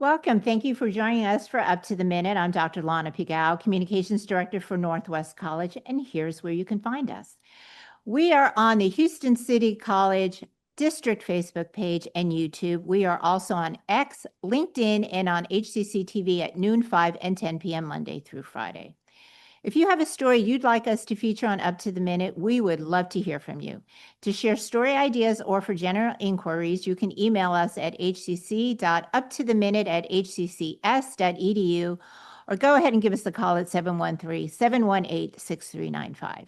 Welcome. Thank you for joining us for Up to the Minute. I'm Dr. Lana Pigao, Communications Director for Northwest College, and here's where you can find us. We are on the Houston City College District Facebook page and YouTube. We are also on X, LinkedIn, and on HCC TV at noon, 5, and 10 p.m. Monday through Friday. If you have a story you'd like us to feature on Up to the Minute, we would love to hear from you. To share story ideas or for general inquiries, you can email us at hcc.uptotheminute@hccs.edu or go ahead and give us a call at 713-718-6395.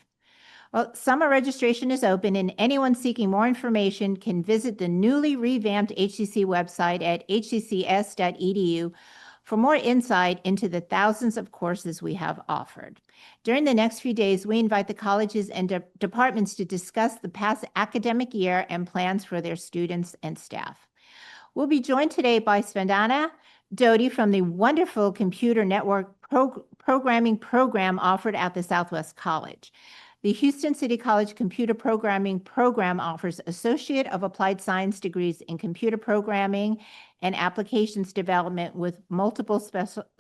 Well, summer registration is open, and anyone seeking more information can visit the newly revamped HCC website at hccs.edu for more insight into the thousands of courses we have offered. During the next few days, we invite the colleges and departments to discuss the past academic year and plans for their students and staff. We'll be joined today by Spandana Doddi from the wonderful computer network programming program offered at the Southwest College. The Houston City College Computer Programming Program offers Associate of Applied Science degrees in computer programming and applications development with multiple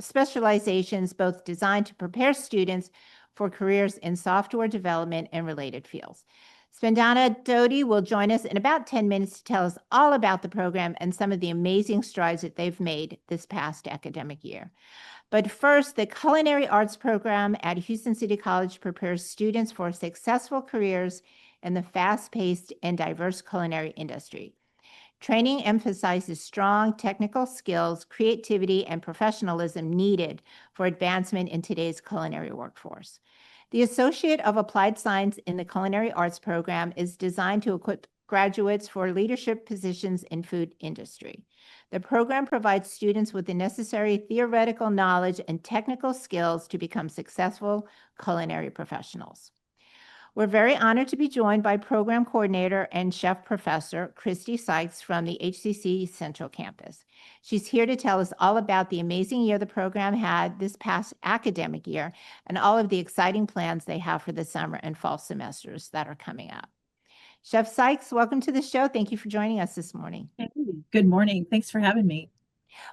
specializations, both designed to prepare students for careers in software development and related fields. Spandana Doddi will join us in about 10 minutes to tell us all about the program and some of the amazing strides that they've made this past academic year. But first, the Culinary Arts program at Houston City College prepares students for successful careers in the fast-paced and diverse culinary industry. Training emphasizes strong technical skills, creativity, and professionalism needed for advancement in today's culinary workforce. The Associate of Applied Science in the Culinary Arts program is designed to equip graduates for leadership positions in food industry. The program provides students with the necessary theoretical knowledge and technical skills to become successful culinary professionals. We're very honored to be joined by Program Coordinator and Chef Professor Christy Sykes from the HCC Central Campus. She's here to tell us all about the amazing year the program had this past academic year and all of the exciting plans they have for the summer and fall semesters that are coming up. Chef Sykes, welcome to the show. Thank you for joining us this morning. Hey, good morning. Thanks for having me.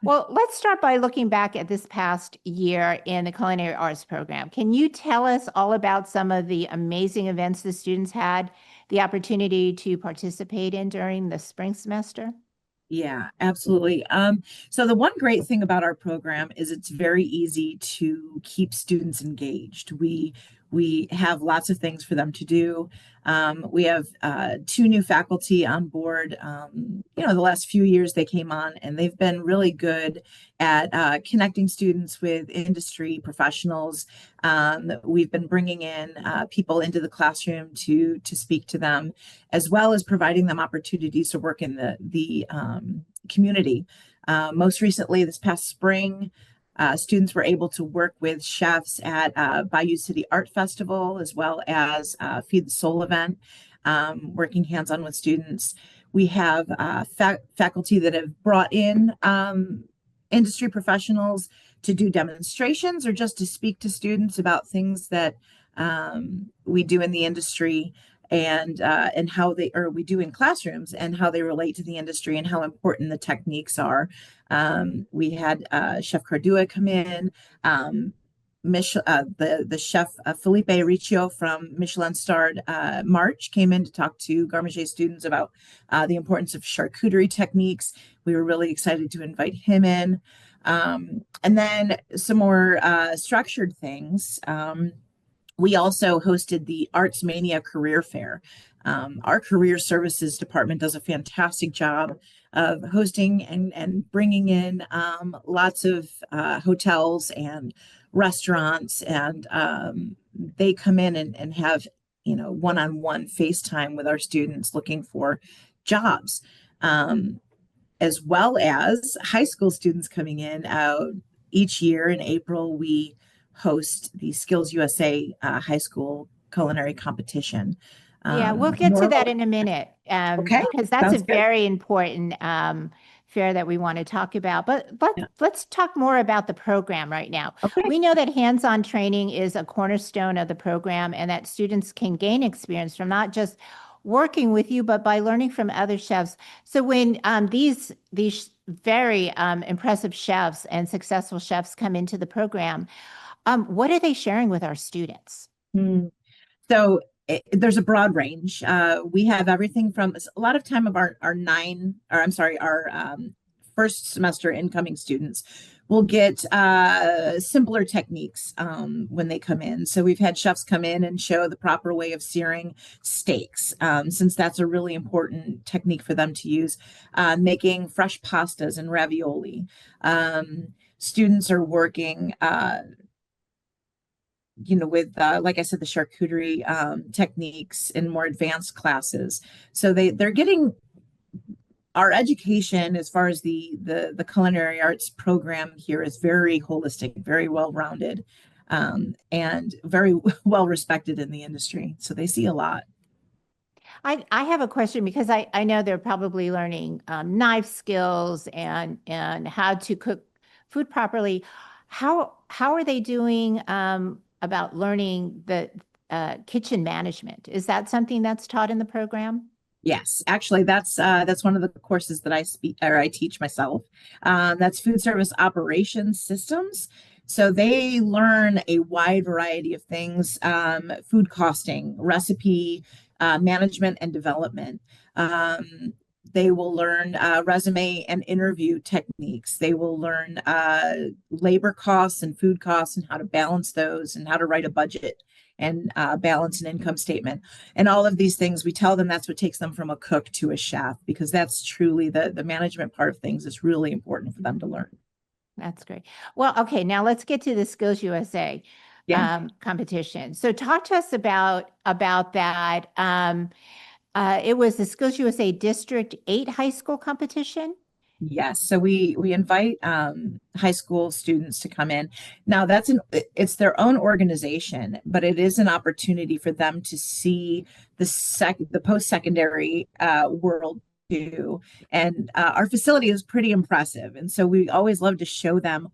Well, let's start by looking back at this past year in the Culinary Arts program. Can you tell us all about some of the amazing events the students had the opportunity to participate in during the spring semester? Yeah, absolutely. So the one great thing about our program is it's very easy to keep students engaged. We have lots of things for them to do. We have 2 new faculty on board. The last few years they came on and they've been really good at connecting students with industry professionals. We've been bringing in people into the classroom to speak to them, as well as providing them opportunities to work in the community. Most recently, this past spring, students were able to work with chefs at Bayou City Art Festival, as well as Feed the Soul event, working hands-on with students. We have faculty that have brought in industry professionals to do demonstrations or just to speak to students about things that we do in the industry and how we do in classrooms and how they relate to the industry and how important the techniques are. We had Chef Cardua come in, the chef Felipe Riccio from Michelin-starred March came in to talk to Garde Manger students about the importance of charcuterie techniques. We were really excited to invite him in. And then some more structured things. We also hosted the Arts Mania Career Fair. Our career services department does a fantastic job of hosting and bringing in lots of hotels and restaurants, and they come in and have one-on-one FaceTime with our students looking for jobs, as well as high school students coming in. Each year in April, we host the Skills USA high school culinary competition. Yeah, we'll get to that in a minute, okay, because that's sounds a very important fair that we want to talk about. But let's talk more about the program right now. Okay. We know that hands-on training is a cornerstone of the program and that students can gain experience from not just working with you, but by learning from other chefs. So when these very impressive chefs and successful chefs come into the program, what are they sharing with our students? Hmm. So there's a broad range. We have everything from a lot of time of our nine, or I'm sorry, our first semester incoming students will get simpler techniques when they come in. So we've had chefs come in and show the proper way of searing steaks, since that's a really important technique for them to use, making fresh pastas and ravioli. Students are working with like I said, the charcuterie techniques in more advanced classes. So they're getting our education as far as the culinary arts program here is very holistic, very well rounded, and very well respected in the industry. So they see a lot. I have a question because I know they're probably learning knife skills and how to cook food properly. How are they doing about learning the kitchen management? Is that something that's taught in the program? Yes, actually, that's one of the courses that I speak or I teach myself. That's food service operations systems. So they learn a wide variety of things: food costing, recipe management, and development. They will learn resume and interview techniques. They will learn labor costs and food costs and how to balance those and how to write a budget and balance an income statement and all of these things. We tell them that's what takes them from a cook to a chef, because that's truly the management part of things is really important for them to learn. That's great. Well, okay, now let's get to the Skills USA Yeah. competition. So talk to us about that. It was the Skills USA District 8 high school competition. Yes, so we invite high school students to come in. Now it's their own organization, but it is an opportunity for them to see the post-secondary world too. And our facility is pretty impressive, and so we always love to show them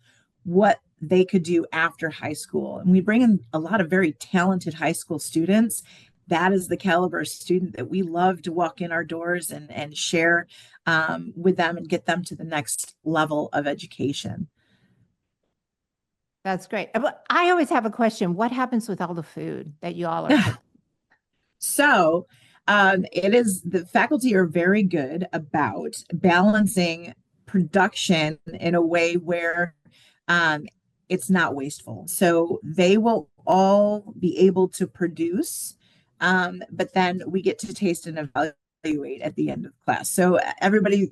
what they could do after high school. And we bring in a lot of very talented high school students. That is the caliber of student that we love to walk in our doors and share with them and get them to the next level of education. That's great. But I always have a question. What happens with all the food that you all are cooking? So it is the faculty are very good about balancing production in a way where um, it's not wasteful. So they will all be able to produce, but then we get to taste and evaluate at the end of class. So everybody,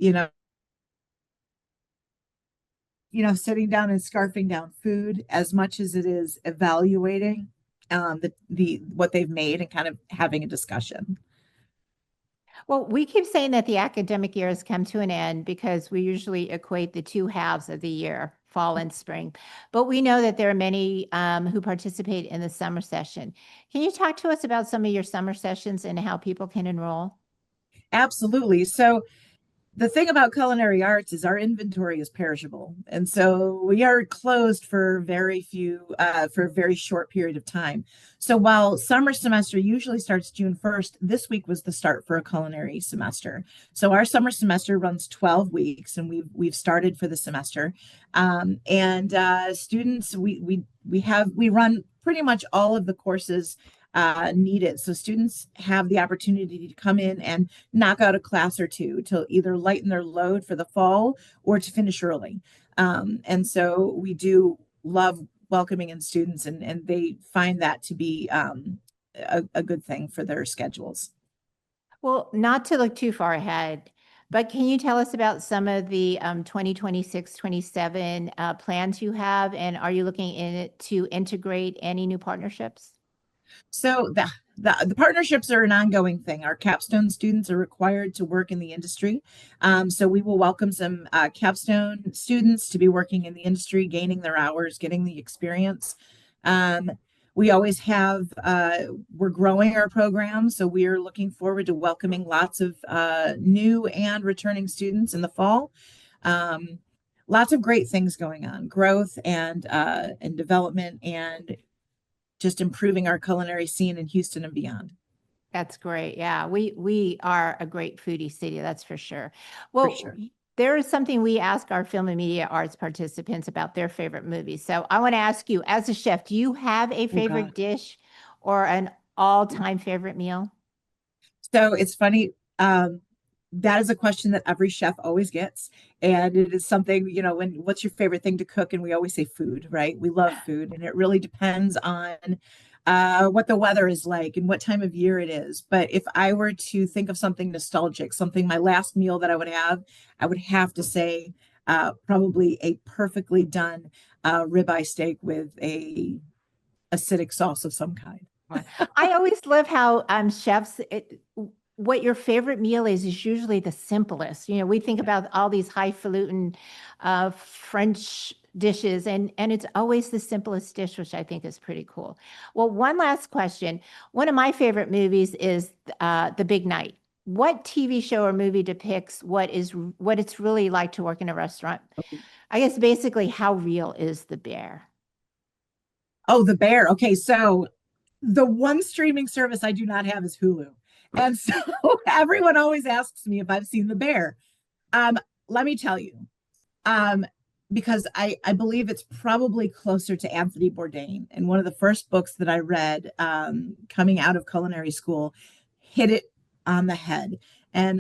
sitting down and scarfing down food as much as it is evaluating the what they've made and kind of having a discussion. Well, we keep saying that the academic year has come to an end because we usually equate the two halves of the year, fall and spring. But we know that there are many who participate in the summer session. Can you talk to us about some of your summer sessions and how people can enroll? Absolutely. So the thing about culinary arts is our inventory is perishable. And so we are closed for for a very short period of time. So while summer semester usually starts June 1st, this week was the start for a culinary semester. So our summer semester runs 12 weeks and we've started for the semester. And students, we run pretty much all of the courses needed. So students have the opportunity to come in and knock out a class or two to either lighten their load for the fall or to finish early. And so we do love welcoming in students, and they find that to be a good thing for their schedules. Well, not to look too far ahead, but can you tell us about some of the 2026, 27 plans you have? And are you looking in it to integrate any new partnerships? So the partnerships are an ongoing thing. Our capstone students are required to work in the industry. So we will welcome some capstone students to be working in the industry, gaining their hours, getting the experience. Um, we always have, we're growing our program. So we are looking forward to welcoming lots of new and returning students in the fall. Um, Lots of great things going on, growth and development and just improving our culinary scene in Houston and beyond. That's great. Yeah, we are a great foodie city, that's for sure. For Well, sure. there is something we ask our film and media arts participants about their favorite movies. So I want to ask you, as a chef, do you have a Oh God. favorite dish or an all-time favorite meal? So it's funny. That is a question that every chef always gets. And it is something, what's your favorite thing to cook? And we always say food, right? We love food. And it really depends on what the weather is like and what time of year it is. But if I were to think of something nostalgic, something my last meal that I would have to say probably a perfectly done ribeye steak with a acidic sauce of some kind. I always love how chefs, what your favorite meal is usually the simplest. You know, we think about all these highfalutin French dishes, and it's always the simplest dish, which I think is pretty cool. Well, one last question. One of my favorite movies is The Big Night. What TV show or movie depicts what it's really like to work in a restaurant? I guess basically, how real is the bear? Oh, the bear. Okay, so the one streaming service I do not have is Hulu. And so everyone always asks me if I've seen The Bear. Um, Let me tell you, um, because I believe it's probably closer to Anthony Bourdain. And one of the first books that I read coming out of culinary school hit it on the head. And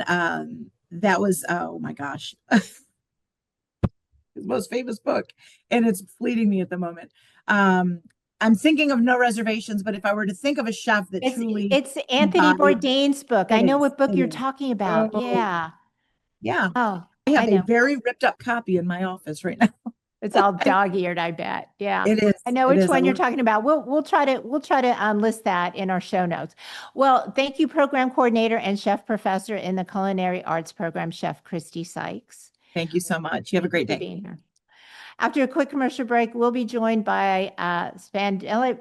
that was, oh my gosh, his most famous book. And it's fleeting me at the moment. Um, I'm thinking of No Reservations, but if I were to think of a chef that truly It's Anthony embodied, Bourdain's book. I it know is, what book it you're is. talking about. Oh, Yeah. yeah. Oh, I I have a know. very ripped up copy in my office right now. It's all dog-eared, I bet. Yeah. It is. I know It which is. I one you're love. talking about. We'll try to list that in our show notes. Well, thank you, program coordinator and chef professor in the Culinary Arts program, Chef Christy Sykes. Thank you so much. You have a Thank you great for day. being here. After a quick commercial break, we'll be joined by Spandana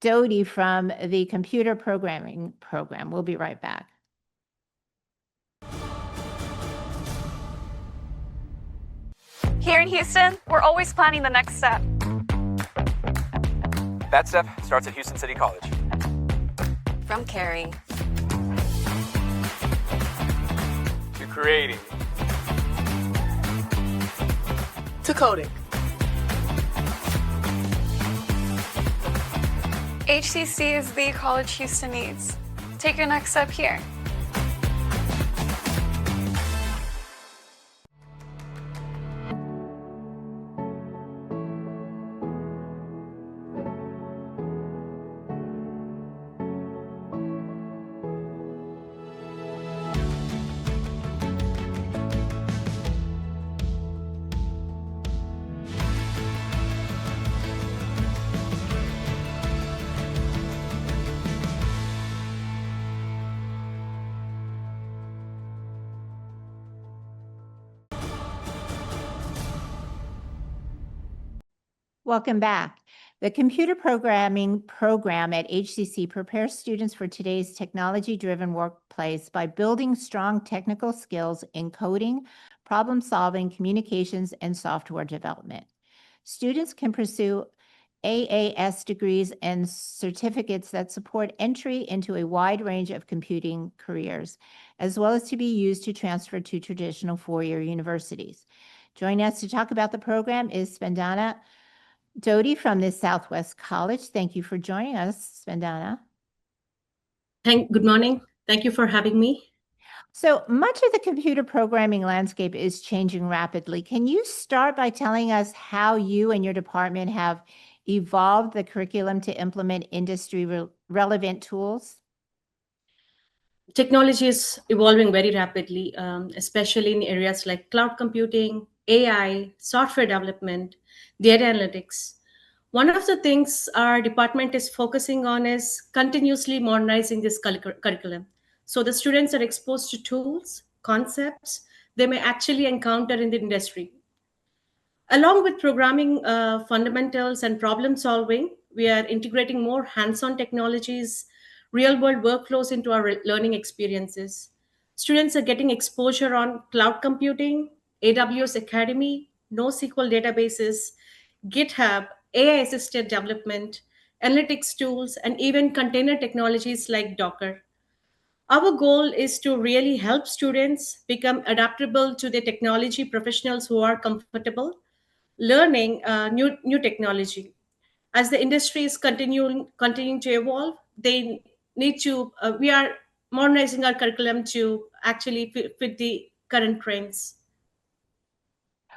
Doddi from the computer programming program. We'll be right back. Here in Houston, we're always planning the next step. That step starts at Houston City College. From caring To creating. to coding. HCC is the college Houston needs. Take your next step here. Welcome back. The computer programming program at HCC prepares students for today's technology-driven workplace by building strong technical skills in coding, problem-solving, communications, and software development. Students can pursue AAS degrees and certificates that support entry into a wide range of computing careers, as well as to be used to transfer to traditional four-year universities. Joining us to talk about the program is Spandana Doddi from the Southwest College. Thank you for joining us, Spandana. Good morning. Thank you for having me. So much of the computer programming landscape is changing rapidly. Can you start by telling us how you and your department have evolved the curriculum to implement industry relevant tools? Technology is evolving very rapidly, especially in areas like cloud computing, AI, software development, data analytics. One of the things our department is focusing on is continuously modernizing this curriculum. So the students are exposed to tools, concepts they may actually encounter in the industry. Along with programming fundamentals and problem solving, we are integrating more hands on technologies, real world workflows into our learning experiences. Students are getting exposure on cloud computing, AWS Academy, NoSQL databases, GitHub, AI assisted development, analytics tools, and even container technologies like Docker. Our goal is to really help students become adaptable to the technology professionals who are comfortable learning new technology. As the industry is continuing to evolve, they need to. We are modernizing our curriculum to actually fit the current trends.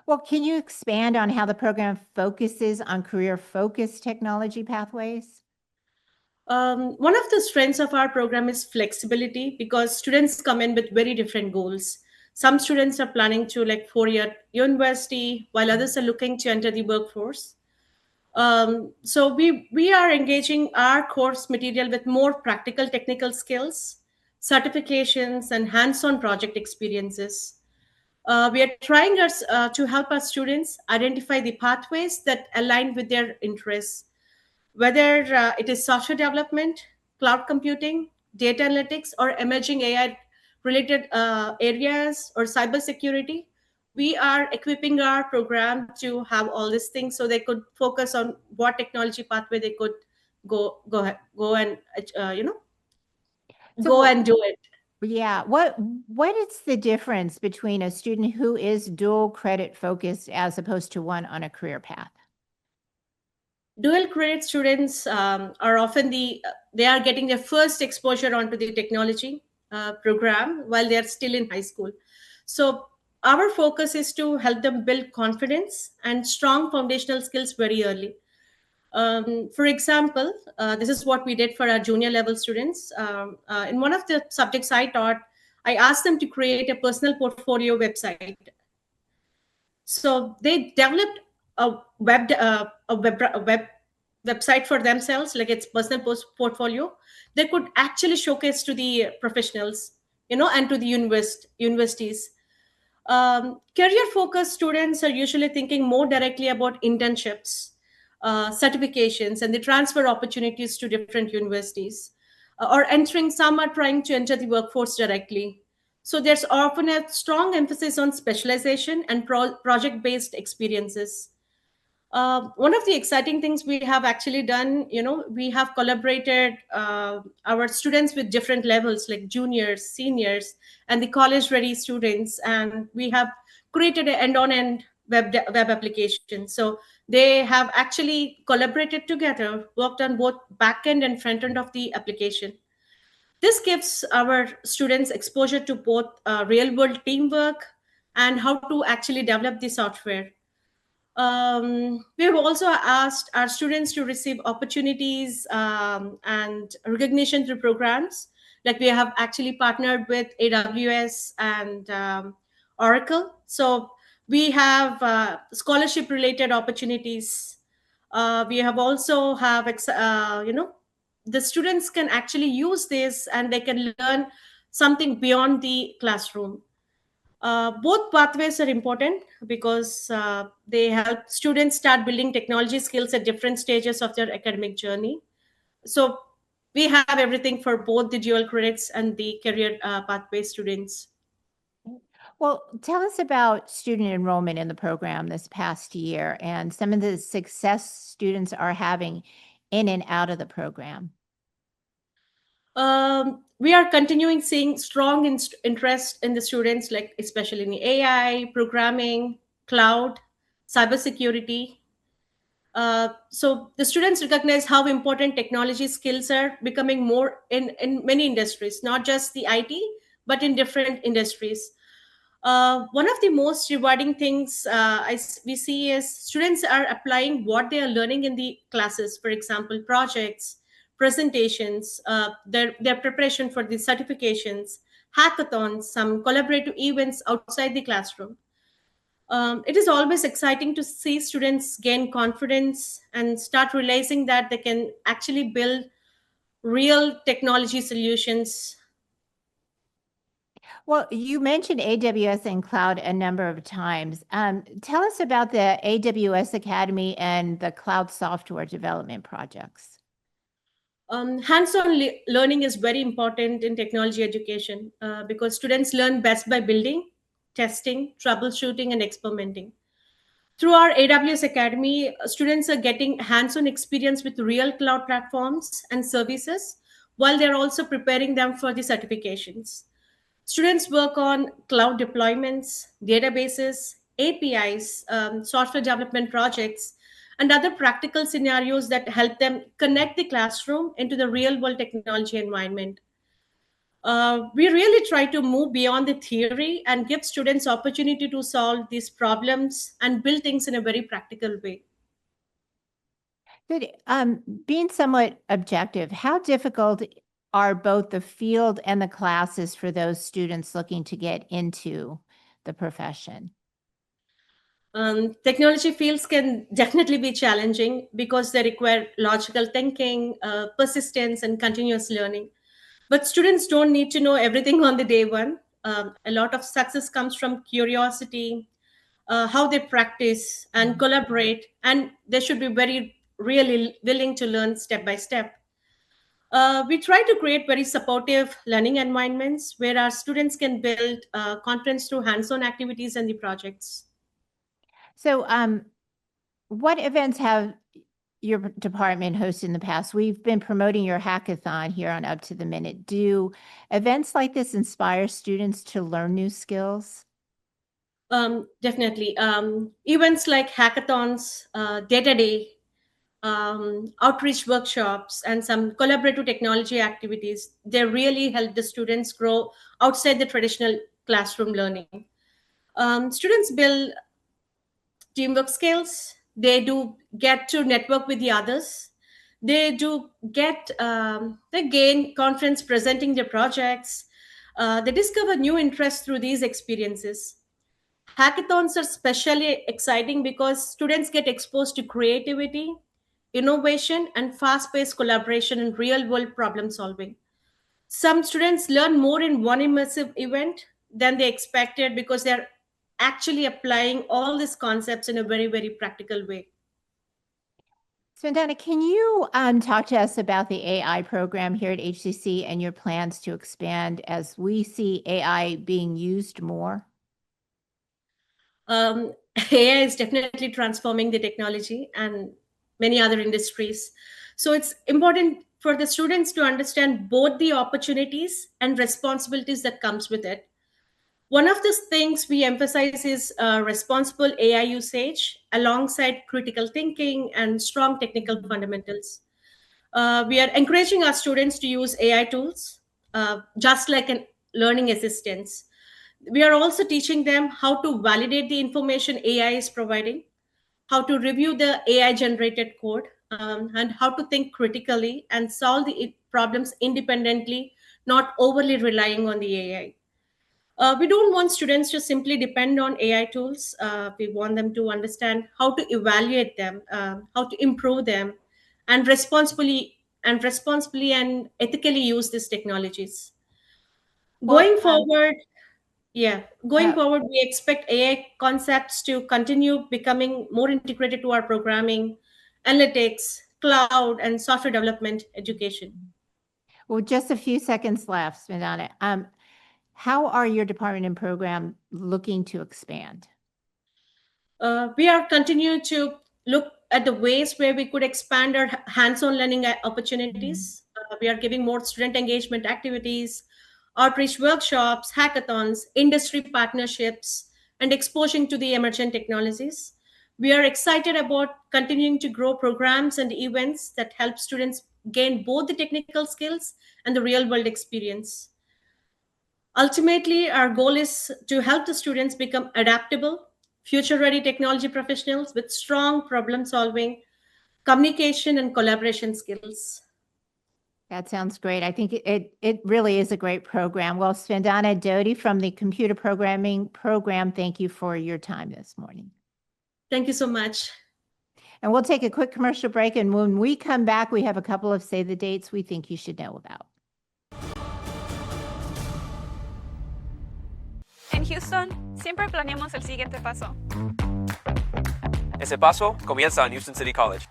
Well, can you expand on how the program focuses on career-focused technology pathways? One of the strengths of our program is flexibility because students come in with very different goals. Some students are planning to like 4-year university, while others are looking to enter the workforce. So we are engaging our course material with more practical technical skills, certifications, and hands-on project experiences. We are trying to help our students identify the pathways that align with their interests, whether it is software development, cloud computing, data analytics, or emerging AI related areas or cybersecurity. We are equipping our program to have all these things so they could focus on what technology pathway they could go and So go what, and do it. yeah, what is the difference between a student who is dual credit focused as opposed to one on a career path? Dual credit students are often they are getting their first exposure onto the technology program while they are still in high school. So our focus is to help them build confidence and strong foundational skills very early. For example, this is what we did for our junior level students. In one of the subjects I taught, I asked them to create a personal portfolio website. So they developed a web website for themselves, like its personal portfolio. They could actually showcase to the professionals, and to the universities. Career focused students are usually thinking more directly about internships, certifications, and the transfer opportunities to different universities, or entering. Some are trying to enter the workforce directly. So there's often a strong emphasis on specialization and project based experiences. One of the exciting things we have actually done, we have collaborated our students with different levels like juniors, seniors, and the college ready students, and we have created an end-on-end web application. So they have actually collaborated together, worked on both back end and front end of the application. This gives our students exposure to both real world teamwork and how to actually develop the software. We have also asked our students to receive opportunities and recognition through programs. Like we have actually partnered with AWS and Oracle. So we have scholarship related opportunities. We have also have, the students can actually use this and they can learn something beyond the classroom. Both pathways are important because they help students start building technology skills at different stages of their academic journey. So we have everything for both the dual credits and the career pathway students. Well, tell us about student enrollment in the program this past year and some of the success students are having in and out of the program. We are continuing seeing strong interest in the students, like especially in AI, programming, cloud, cybersecurity. So the students recognize how important technology skills are becoming more in many industries, not just the IT, but in different industries. One of the most rewarding things we see is students are applying what they are learning in the classes, for example, projects, presentations, their preparation for the certifications, hackathons, some collaborative events outside the classroom. It is always exciting to see students gain confidence and start realizing that they can actually build real technology solutions. Well, you mentioned AWS and cloud a number of times. Tell us about the AWS Academy and the cloud software development projects. Hands-on learning is very important in technology education because students learn best by building, testing, troubleshooting, and experimenting. Through our AWS Academy, students are getting hands-on experience with real cloud platforms and services while they're also preparing them for the certifications. Students work on cloud deployments, databases, APIs, software development projects, and other practical scenarios that help them connect the classroom into the real world technology environment. We really try to move beyond the theory and give students opportunity to solve these problems and build things in a very practical way. Good. Being somewhat objective, how difficult are both the field and the classes for those students looking to get into the profession? Technology fields can definitely be challenging because they require logical thinking, persistence, and continuous learning. But students don't need to know everything on the day one. A lot of success comes from curiosity, how they practice and collaborate, and they should be very really willing to learn step by step. We try to create very supportive learning environments where our students can build confidence through hands-on activities and the projects. So, what events have your department hosted in the past? We've been promoting your hackathon here on Up to the Minute. Do events like this inspire students to learn new skills? Definitely. Events like hackathons, data day, outreach workshops, and some collaborative technology activities, they really help the students grow outside the traditional classroom learning. Students build teamwork skills. They do get to network with the others. They do get, they gain confidence presenting their projects. They discover new interests through these experiences. Hackathons are especially exciting because students get exposed to creativity, innovation, and fast-paced collaboration in real-world problem solving. Some students learn more in one immersive event than they expected because they're actually applying all these concepts in a very, very practical way. Spandana, can you talk to us about the AI program here at HCC and your plans to expand as we see AI being used more? AI is definitely transforming the technology and many other industries. So it's important for the students to understand both the opportunities and responsibilities that comes with it. One of the things we emphasize is responsible AI usage alongside critical thinking and strong technical fundamentals. We are encouraging our students to use AI tools, just like an learning assistants. We are also teaching them how to validate the information AI is providing, how to review the AI generated code, and how to think critically and solve the problems independently, not overly relying on the AI. We don't want students to simply depend on AI tools. We want them to understand how to evaluate them, how to improve them, and responsibly and ethically use these technologies. Going forward, we expect AI concepts to continue becoming more integrated to our programming, analytics, cloud, and software development education. Well, just a few seconds left, Spandana. How are your department and program looking to expand? We are continuing to look at the ways where we could expand our hands-on learning opportunities. We are giving more student engagement activities, outreach workshops, hackathons, industry partnerships, and exposing to the emerging technologies. We are excited about continuing to grow programs and events that help students gain both the technical skills and the real-world experience. Ultimately, our goal is to help the students become adaptable, future-ready technology professionals with strong problem-solving, communication, and collaboration skills. That sounds great. I think it really is a great program. Well, Spandana Doddi from the Computer Programming Program, thank you for your time this morning. Thank you so much. And we'll take a quick commercial break. And when we come back, we have a couple of Say the Dates we think you should know about. En Houston, siempre planeamos el siguiente paso. Ese paso comienza en Houston City College.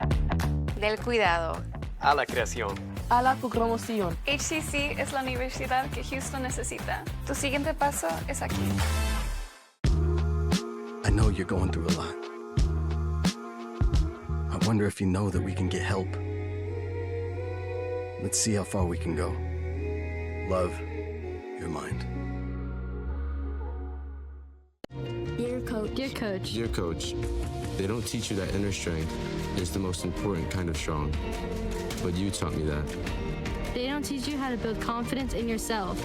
Del cuidado. A la creación. A la promoción. HCC es la universidad que Houston necesita. Tu siguiente paso es aquí. I know you're going through a lot. I wonder if you know that we can get help. Let's see how far we can go. Love, your mind. Dear Coach. Dear Coach. Dear Coach, they don't teach you that inner strength is the most important kind of strong. But you taught me that. They don't teach you how to build confidence in yourself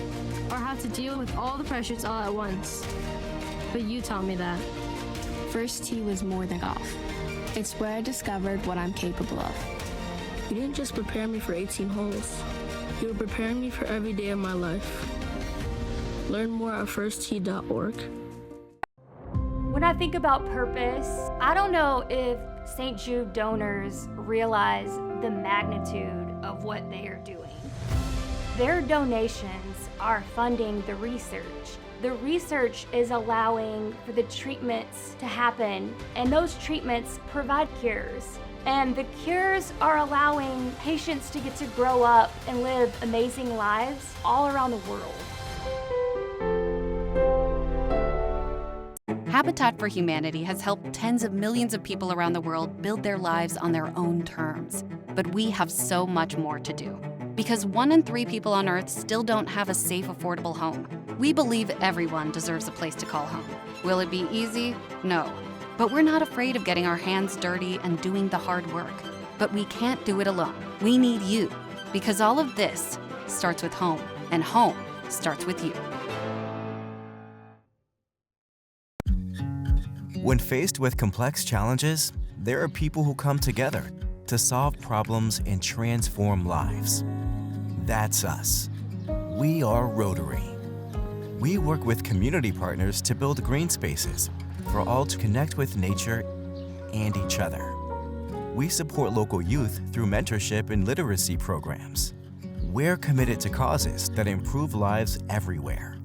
or how to deal with all the pressures all at once. But you taught me that. First tee was more than golf. It's where I discovered what I'm capable of. You didn't just prepare me for 18 holes. You were preparing me for every day of my life. Learn more at firsttee.org. When I think about purpose, I don't know if St. Jude donors realize the magnitude of what they are doing. Their donations are funding the research. The research is allowing for the treatments to happen, and those treatments provide cures. And the cures are allowing patients to get to grow up and live amazing lives all around the world. Habitat for Humanity has helped tens of millions of people around the world build their lives on their own terms. But we have so much more to do. Because 1 in 3 people on Earth still don't have a safe, affordable home. We believe everyone deserves a place to call home. Will it be easy? No. But we're not afraid of getting our hands dirty and doing the hard work. But we can't do it alone. We need you. Because all of this starts with home, and home starts with you. When faced with complex challenges, there are people who come together to solve problems and transform lives. That's us. We are Rotary. We work with community partners to build green spaces for all to connect with nature and each other. We support local youth through mentorship and literacy programs. We're committed to causes that improve lives everywhere.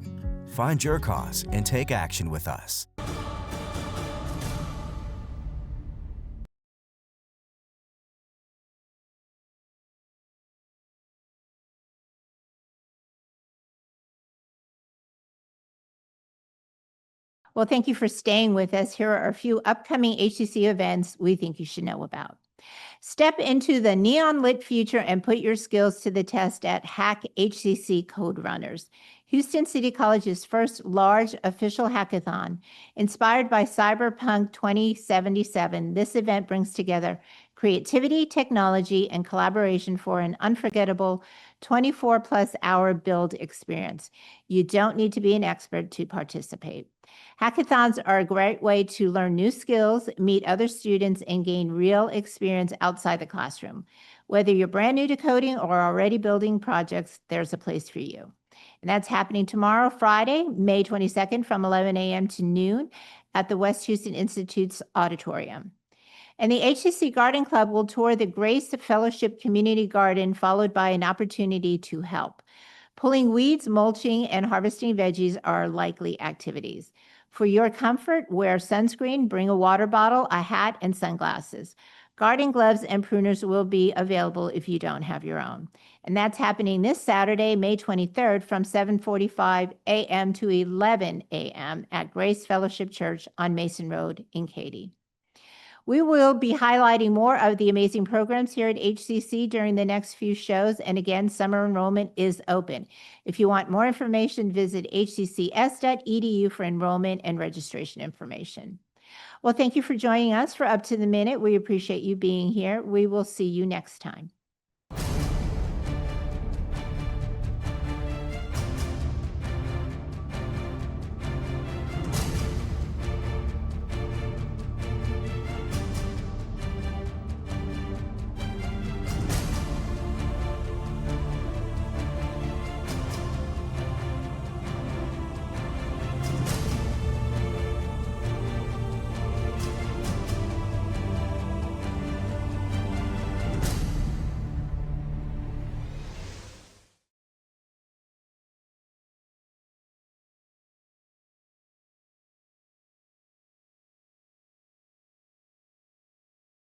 Find your cause and take action with us. Well, thank you for staying with us. Here are a few upcoming HCC events we think you should know about. Step into the neon lit future and put your skills to the test at Hack HCC Code Runners, Houston City College's first large official hackathon. Inspired by Cyberpunk 2077, this event brings together creativity, technology, and collaboration for an unforgettable 24-plus hour build experience. You don't need to be an expert to participate. Hackathons are a great way to learn new skills, meet other students, and gain real experience outside the classroom. Whether you're brand new to coding or already building projects, there's a place for you. And that's happening tomorrow, Friday, May 22nd from 11 a.m. to noon at the West Houston Institute's auditorium. And the HCC Garden Club will tour the Grace Fellowship Community Garden, followed by an opportunity to help. Pulling weeds, mulching, and harvesting veggies are likely activities. For your comfort, wear sunscreen, bring a water bottle, a hat, and sunglasses. Garden gloves and pruners will be available if you don't have your own. And that's happening this Saturday, May 23rd from 7:45 a.m. to 11 a.m. at Grace Fellowship Church on Mason Road in Katy. We will be highlighting more of the amazing programs here at HCC during the next few shows. And again, summer enrollment is open. If you want more information, visit hccs.edu for enrollment and registration information. Well, thank you for joining us for Up to the Minute. We appreciate you being here. We will see you next time.